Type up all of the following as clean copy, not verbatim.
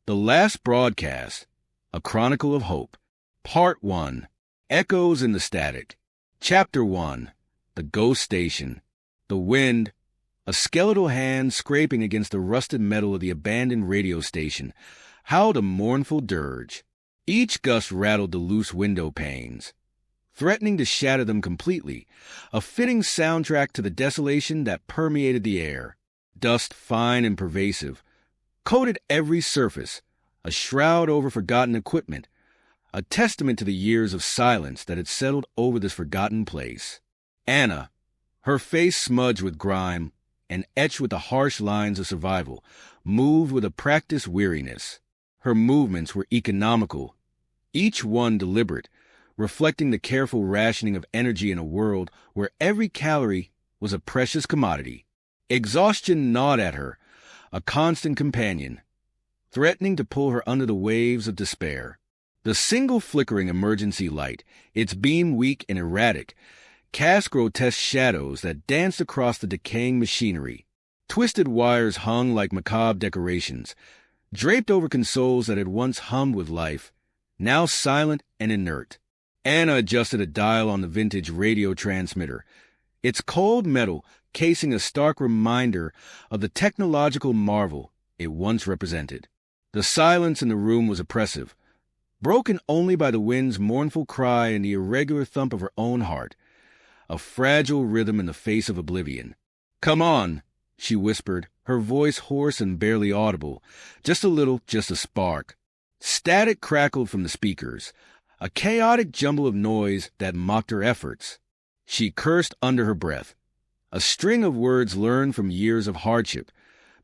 The Last Broadcast, A Chronicle of Hope. Part 1. Echoes in the Static. Chapter 1. The Ghost Station. The wind, a skeletal hand scraping against the rusted metal of the abandoned radio station, howled a mournful dirge. Each gust rattled the loose window panes, threatening to shatter them completely, a fitting soundtrack to the desolation that permeated the air. Dust, fine and pervasive, coated every surface, a shroud over forgotten equipment, a testament to the years of silence that had settled over this forgotten place. Anna, her face smudged with grime and etched with the harsh lines of survival, moved with a practiced weariness. Her movements were economical, each one deliberate, reflecting the careful rationing of energy in a world where every calorie was a precious commodity. Exhaustion gnawed at her, a constant companion, threatening to pull her under the waves of despair. The single flickering emergency light, its beam weak and erratic, cast grotesque shadows that danced across the decaying machinery. Twisted wires hung like macabre decorations, draped over consoles that had once hummed with life, now silent and inert. Anna adjusted a dial on the vintage radio transmitter, its cold metal casing a stark reminder of the technological marvel it once represented. The silence in the room was oppressive, broken only by the wind's mournful cry and the irregular thump of her own heart, a fragile rhythm in the face of oblivion. "Come on," she whispered, her voice hoarse and barely audible, just a little, just a spark. Static crackled from the speakers, a chaotic jumble of noise that mocked her efforts. She cursed under her breath, a string of words learned from years of hardship,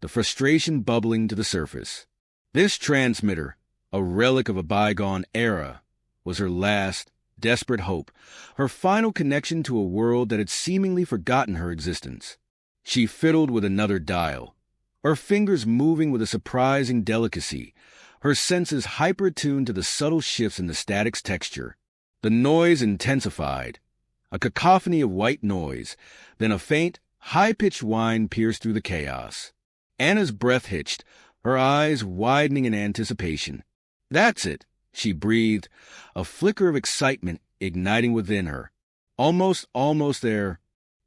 the frustration bubbling to the surface. This transmitter, a relic of a bygone era, was her last, desperate hope, her final connection to a world that had seemingly forgotten her existence. She fiddled with another dial, her fingers moving with a surprising delicacy, her senses hyper-tuned to the subtle shifts in the static's texture. The noise intensified, a cacophony of white noise, then a faint, high-pitched whine pierced through the chaos. Anna's breath hitched, her eyes widening in anticipation. "That's it," she breathed, a flicker of excitement igniting within her. Almost there.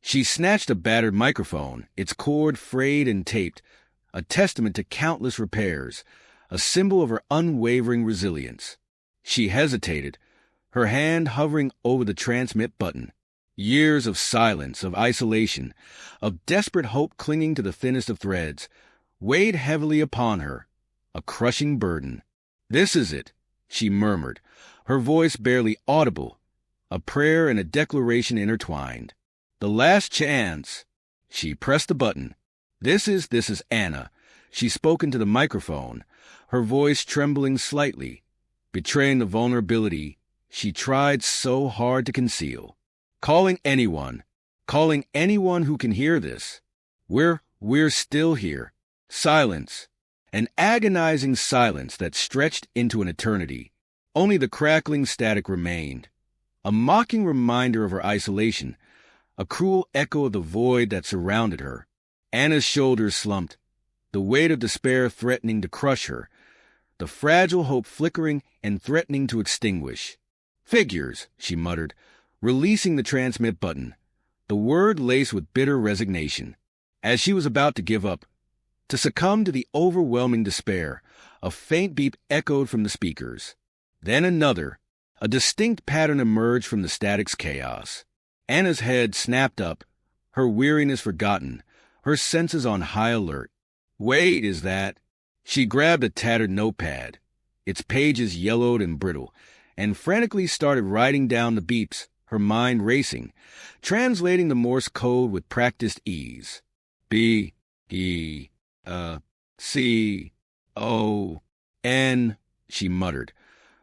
She snatched a battered microphone, its cord frayed and taped, a testament to countless repairs, a symbol of her unwavering resilience. She hesitated, her hand hovering over the transmit button. Years of silence, of isolation, of desperate hope clinging to the thinnest of threads, weighed heavily upon her, a crushing burden. "This is it," she murmured, her voice barely audible, a prayer and a declaration intertwined. "The last chance." She pressed the button. This is Anna." She spoke into the microphone, her voice trembling slightly, betraying the vulnerability she tried so hard to conceal. "Calling anyone who can hear this. We're still here." Silence. An agonizing silence that stretched into an eternity. Only the crackling static remained, a mocking reminder of her isolation, a cruel echo of the void that surrounded her. Anna's shoulders slumped, the weight of despair threatening to crush her, the fragile hope flickering and threatening to extinguish. "Figures," she muttered, releasing the transmit button, the word laced with bitter resignation. As she was about to give up, to succumb to the overwhelming despair, a faint beep echoed from the speakers. Then another, a distinct pattern emerged from the static's chaos. Anna's head snapped up, her weariness forgotten, her senses on high alert. "Wait, is that?" She grabbed a tattered notepad, its pages yellowed and brittle, and frantically started writing down the beeps, her mind racing, translating the Morse code with practiced ease. B, E, C, O, N, she muttered,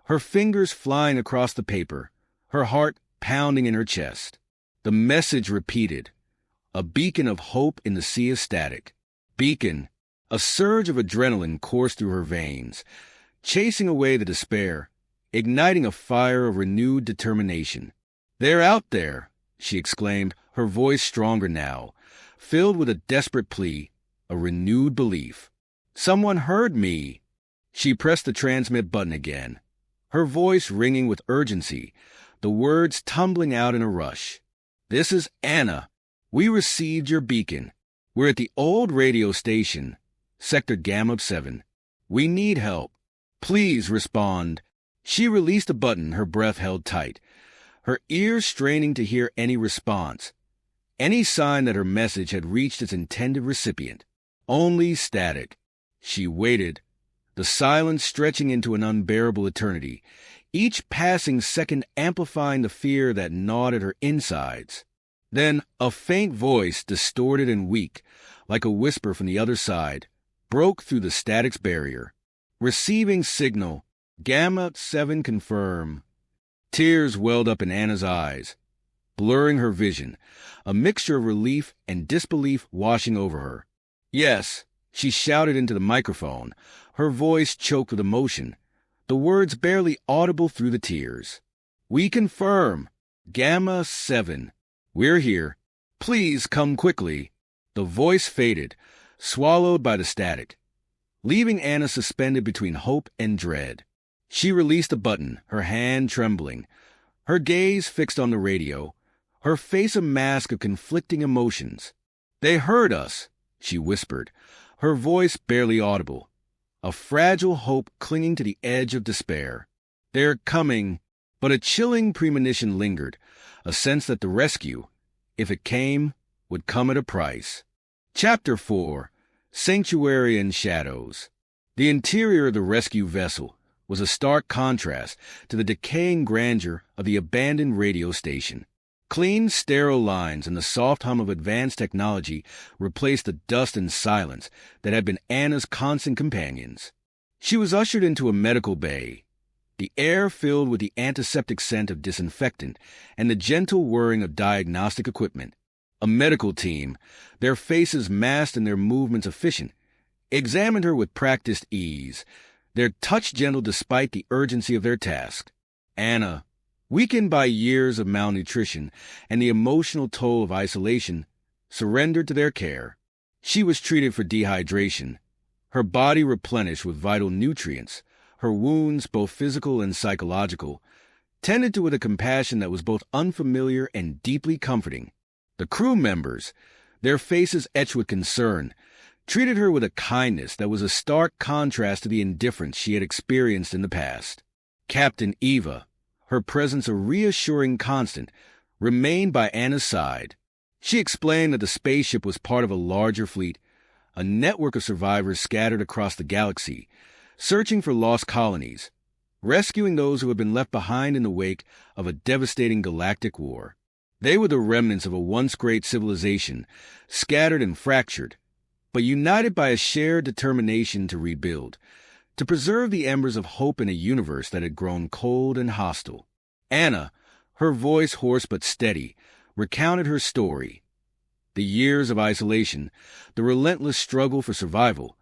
her fingers flying across the paper, her heart pounding in her chest. The message repeated, a beacon of hope in the sea of static. Beacon, a surge of adrenaline coursed through her veins, chasing away the despair, igniting a fire of renewed determination. "They're out there," she exclaimed, her voice stronger now, filled with a desperate plea, a renewed belief. "Someone heard me." She pressed the transmit button again, her voice ringing with urgency, the words tumbling out in a rush. "This is Anna. We received your beacon. We're at the old radio station, Sector Gamma 7. We need help. Please respond." She released a button, her breath held tight, her ears straining to hear any response, any sign that her message had reached its intended recipient. Only static. She waited, the silence stretching into an unbearable eternity, each passing second amplifying the fear that gnawed at her insides. Then a faint voice, distorted and weak, like a whisper from the other side, broke through the static's barrier. "Receiving signal. Gamma 7 confirm." Tears welled up in Anna's eyes, blurring her vision, a mixture of relief and disbelief washing over her. "Yes," she shouted into the microphone, her voice choked with emotion, the words barely audible through the tears. "We confirm. Gamma 7. We're here. Please come quickly." The voice faded, swallowed by the static, leaving Anna suspended between hope and dread. She released a button, her hand trembling, her gaze fixed on the radio, her face a mask of conflicting emotions. "They heard us," she whispered, her voice barely audible, a fragile hope clinging to the edge of despair. "They're coming." But a chilling premonition lingered, a sense that the rescue, if it came, would come at a price. Chapter 4. Sanctuary and Shadows. The interior of the rescue vessel was a stark contrast to the decaying grandeur of the abandoned radio station. Clean, sterile lines and the soft hum of advanced technology replaced the dust and silence that had been Anna's constant companions. She was ushered into a medical bay, the air filled with the antiseptic scent of disinfectant and the gentle whirring of diagnostic equipment. A medical team, their faces masked and their movements efficient, examined her with practiced ease, their touch gentle despite the urgency of their task. Anna, weakened by years of malnutrition and the emotional toll of isolation, surrendered to their care. She was treated for dehydration, her body replenished with vital nutrients, her wounds, both physical and psychological, tended to with a compassion that was both unfamiliar and deeply comforting. The crew members, their faces etched with concern, treated her with a kindness that was a stark contrast to the indifference she had experienced in the past. Captain Eva, her presence a reassuring constant, remained by Anna's side. She explained that the spaceship was part of a larger fleet, a network of survivors scattered across the galaxy, searching for lost colonies, rescuing those who had been left behind in the wake of a devastating galactic war. They were the remnants of a once great civilization, scattered and fractured, but united by a shared determination to rebuild, to preserve the embers of hope in a universe that had grown cold and hostile. Anna, her voice hoarse but steady, recounted her story. The years of isolation, the relentless struggle for survival,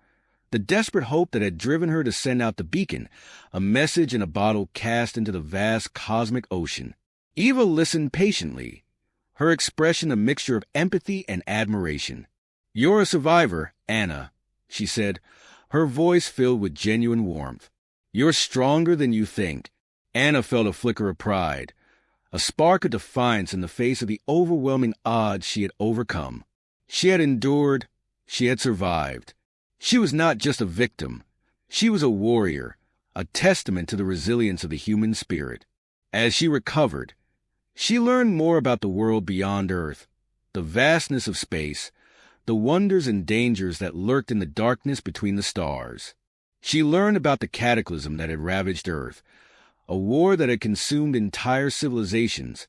the desperate hope that had driven her to send out the beacon, a message in a bottle cast into the vast cosmic ocean. Eva listened patiently, her expression a mixture of empathy and admiration. "You're a survivor, Anna," she said, her voice filled with genuine warmth. "You're stronger than you think." Anna felt a flicker of pride, a spark of defiance in the face of the overwhelming odds she had overcome. She had endured, she had survived. She was not just a victim, she was a warrior, a testament to the resilience of the human spirit. As she recovered, she learned more about the world beyond Earth, the vastness of space, the wonders and dangers that lurked in the darkness between the stars. She learned about the cataclysm that had ravaged Earth, a war that had consumed entire civilizations,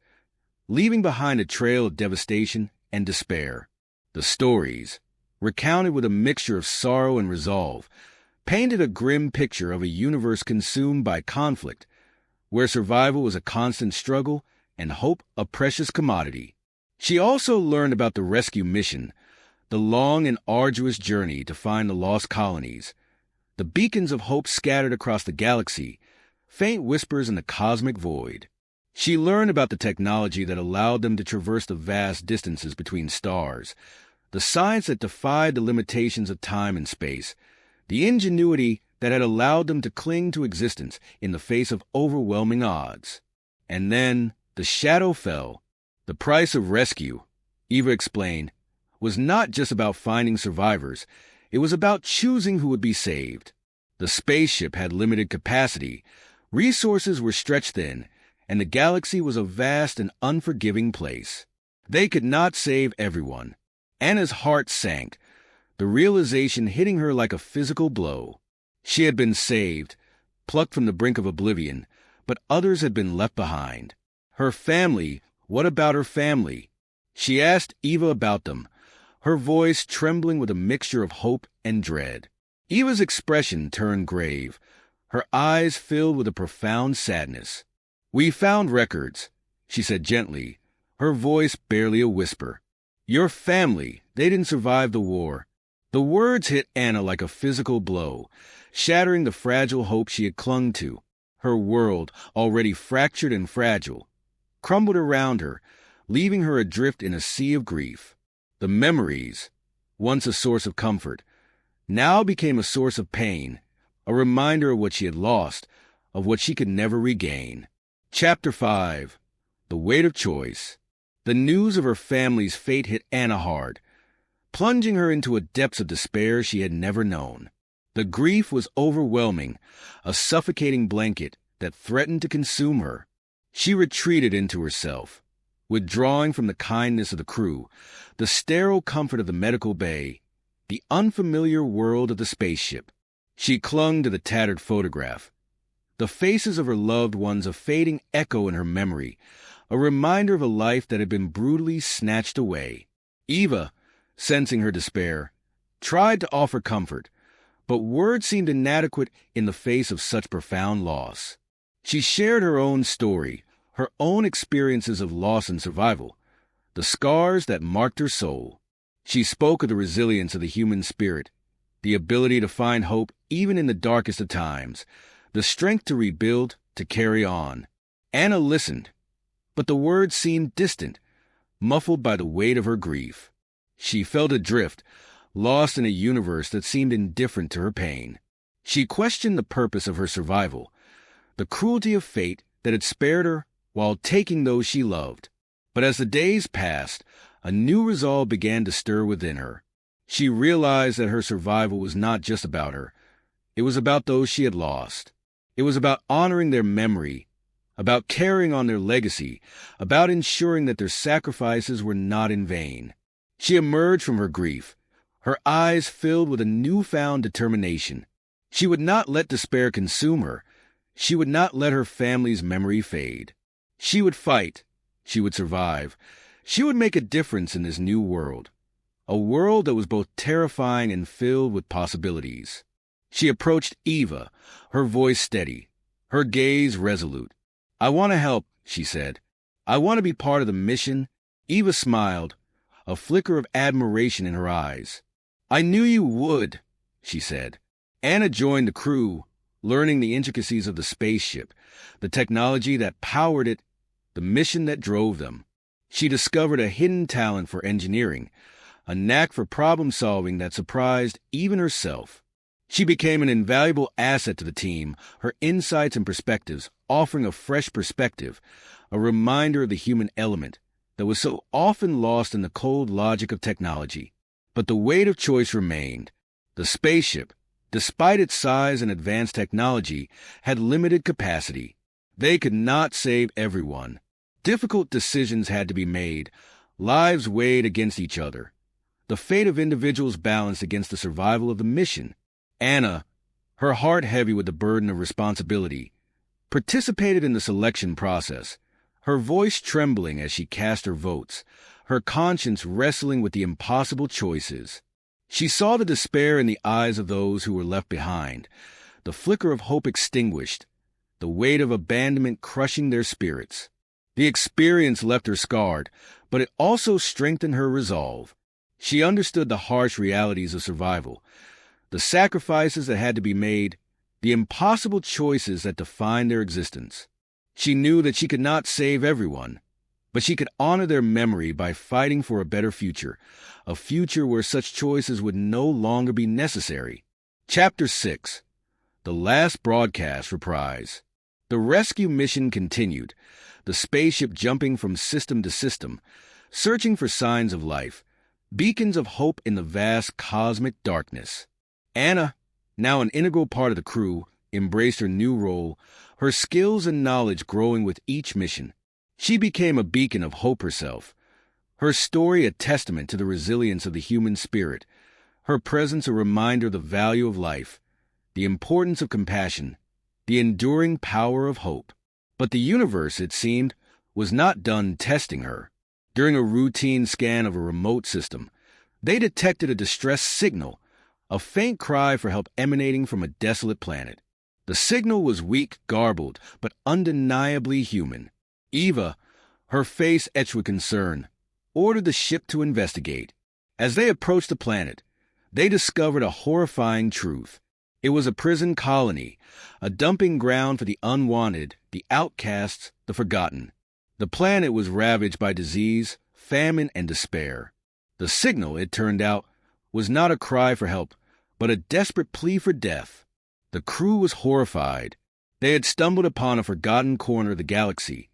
leaving behind a trail of devastation and despair. The stories, recounted with a mixture of sorrow and resolve, painted a grim picture of a universe consumed by conflict, where survival was a constant struggle and hope a precious commodity. She also learned about the rescue mission, the long and arduous journey to find the lost colonies, the beacons of hope scattered across the galaxy, faint whispers in the cosmic void. She learned about the technology that allowed them to traverse the vast distances between stars, the science that defied the limitations of time and space, the ingenuity that had allowed them to cling to existence in the face of overwhelming odds. And then the shadow fell. The price of rescue, Eva explained, was not just about finding survivors. It was about choosing who would be saved. The spaceship had limited capacity, resources were stretched thin, and the galaxy was a vast and unforgiving place. They could not save everyone. Anna's heart sank, the realization hitting her like a physical blow. She had been saved, plucked from the brink of oblivion, but others had been left behind. Her family, what about her family? She asked Eva about them, her voice trembling with a mixture of hope and dread. Eva's expression turned grave, her eyes filled with a profound sadness. "We found records," she said gently, her voice barely a whisper. "Your family, they didn't survive the war." The words hit Anna like a physical blow, shattering the fragile hope she had clung to. Her world, already fractured and fragile, crumbled around her, leaving her adrift in a sea of grief. The memories, once a source of comfort, now became a source of pain, a reminder of what she had lost, of what she could never regain. Chapter 5. The Weight of Choice. The news of her family's fate hit Anna hard, plunging her into a depths of despair she had never known. The grief was overwhelming, a suffocating blanket that threatened to consume her. She retreated into herself, withdrawing from the kindness of the crew, the sterile comfort of the medical bay, the unfamiliar world of the spaceship. She clung to the tattered photograph, the faces of her loved ones a fading echo in her memory, a reminder of a life that had been brutally snatched away. Eva, sensing her despair, tried to offer comfort, but words seemed inadequate in the face of such profound loss. She shared her own story, her own experiences of loss and survival, the scars that marked her soul. She spoke of the resilience of the human spirit, the ability to find hope even in the darkest of times, the strength to rebuild, to carry on. Anna listened, but the words seemed distant, muffled by the weight of her grief. She felt adrift, lost in a universe that seemed indifferent to her pain. She questioned the purpose of her survival, the cruelty of fate that had spared her while taking those she loved. But as the days passed, a new resolve began to stir within her. She realized that her survival was not just about her. It was about those she had lost. It was about honoring their memory, about carrying on their legacy, about ensuring that their sacrifices were not in vain. She emerged from her grief, her eyes filled with a newfound determination. She would not let despair consume her. She would not let her family's memory fade. She would fight. She would survive. She would make a difference in this new world, a world that was both terrifying and filled with possibilities. She approached Eva, her voice steady, her gaze resolute. "I want to help," she said. "I want to be part of the mission." Eva smiled, a flicker of admiration in her eyes. "I knew you would," she said. Anna joined the crew, learning the intricacies of the spaceship, the technology that powered it, the mission that drove them. She discovered a hidden talent for engineering, a knack for problem-solving that surprised even herself. She became an invaluable asset to the team, her insights and perspectives offering a fresh perspective, a reminder of the human element that was so often lost in the cold logic of technology. But the weight of choice remained. The spaceship, despite its size and advanced technology, had limited capacity. They could not save everyone. Difficult decisions had to be made, lives weighed against each other, the fate of individuals balanced against the survival of the mission. Anna, her heart heavy with the burden of responsibility, participated in the selection process, her voice trembling as she cast her votes, her conscience wrestling with the impossible choices. She saw the despair in the eyes of those who were left behind, the flicker of hope extinguished, the weight of abandonment crushing their spirits. The experience left her scarred, but it also strengthened her resolve. She understood the harsh realities of survival, the sacrifices that had to be made, the impossible choices that defined their existence. She knew that she could not save everyone, but she could honor their memory by fighting for a better future, a future where such choices would no longer be necessary. Chapter 6. The last broadcast reprise. The rescue mission continued, the spaceship jumping from system to system, searching for signs of life, beacons of hope in the vast cosmic darkness. Anna, now an integral part of the crew, embraced her new role, her skills and knowledge growing with each mission. She became a beacon of hope herself, her story a testament to the resilience of the human spirit, her presence a reminder of the value of life, the importance of compassion, the enduring power of hope. But the universe, it seemed, was not done testing her. During a routine scan of a remote system, they detected a distress signal, a faint cry for help emanating from a desolate planet. The signal was weak, garbled, but undeniably human. Eva, her face etched with concern, ordered the ship to investigate. As they approached the planet, they discovered a horrifying truth. It was a prison colony, a dumping ground for the unwanted, the outcasts, the forgotten. The planet was ravaged by disease, famine, and despair. The signal, it turned out, was not a cry for help, but a desperate plea for death. The crew was horrified. They had stumbled upon a forgotten corner of the galaxy,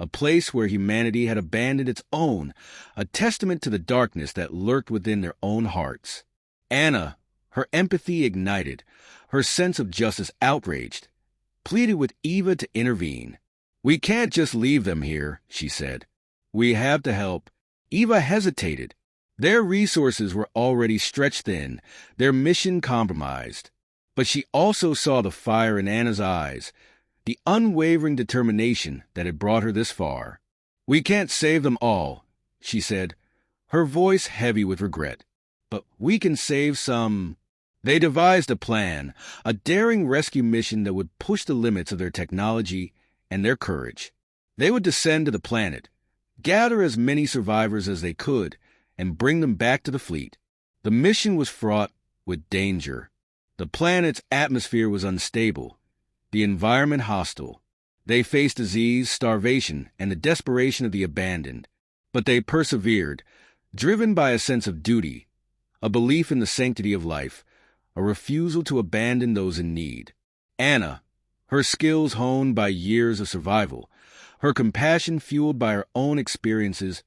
a place where humanity had abandoned its own, a testament to the darkness that lurked within their own hearts. Anna, her empathy ignited, her sense of justice outraged, pleaded with Eva to intervene. "We can't just leave them here," she said. "We have to help." Eva hesitated. Their resources were already stretched thin, their mission compromised. But she also saw the fire in Anna's eyes, the unwavering determination that had brought her this far. "We can't save them all," she said, her voice heavy with regret. "But we can save some." They devised a plan, a daring rescue mission that would push the limits of their technology and their courage. They would descend to the planet, gather as many survivors as they could, and bring them back to the fleet. The mission was fraught with danger. The planet's atmosphere was unstable, the environment hostile. They faced disease, starvation, and the desperation of the abandoned. But they persevered, driven by a sense of duty, a belief in the sanctity of life, a refusal to abandon those in need. Anna, her skills honed by years of survival, her compassion fueled by her own experiences,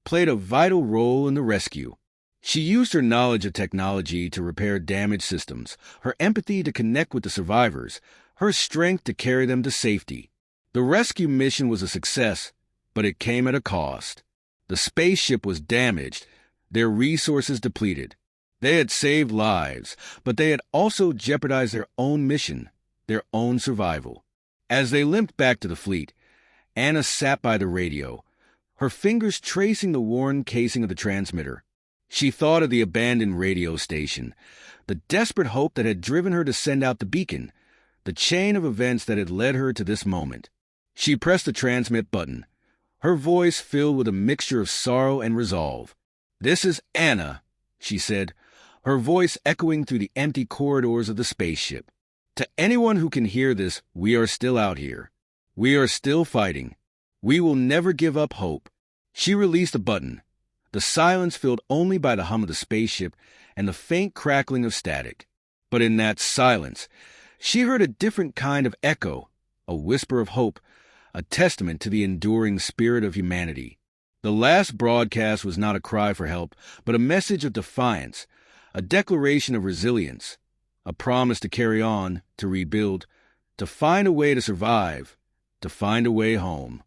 played a vital role in the rescue. She used her knowledge of technology to repair damaged systems, her empathy to connect with the survivors, her strength to carry them to safety. The rescue mission was a success, but it came at a cost. The spaceship was damaged, their resources depleted. They had saved lives, but they had also jeopardized their own mission, their own survival. As they limped back to the fleet, Anna sat by the radio, her fingers tracing the worn casing of the transmitter. She thought of the abandoned radio station, the desperate hope that had driven her to send out the beacon, the chain of events that had led her to this moment. She pressed the transmit button, her voice filled with a mixture of sorrow and resolve. "This is Anna," she said, her voice echoing through the empty corridors of the spaceship. "To anyone who can hear this, we are still out here. We are still fighting. We will never give up hope." She released the button, the silence filled only by the hum of the spaceship and the faint crackling of static. But in that silence, she heard a different kind of echo, a whisper of hope, a testament to the enduring spirit of humanity. The last broadcast was not a cry for help, but a message of defiance, a declaration of resilience, a promise to carry on, to rebuild, to find a way to survive, to find a way home.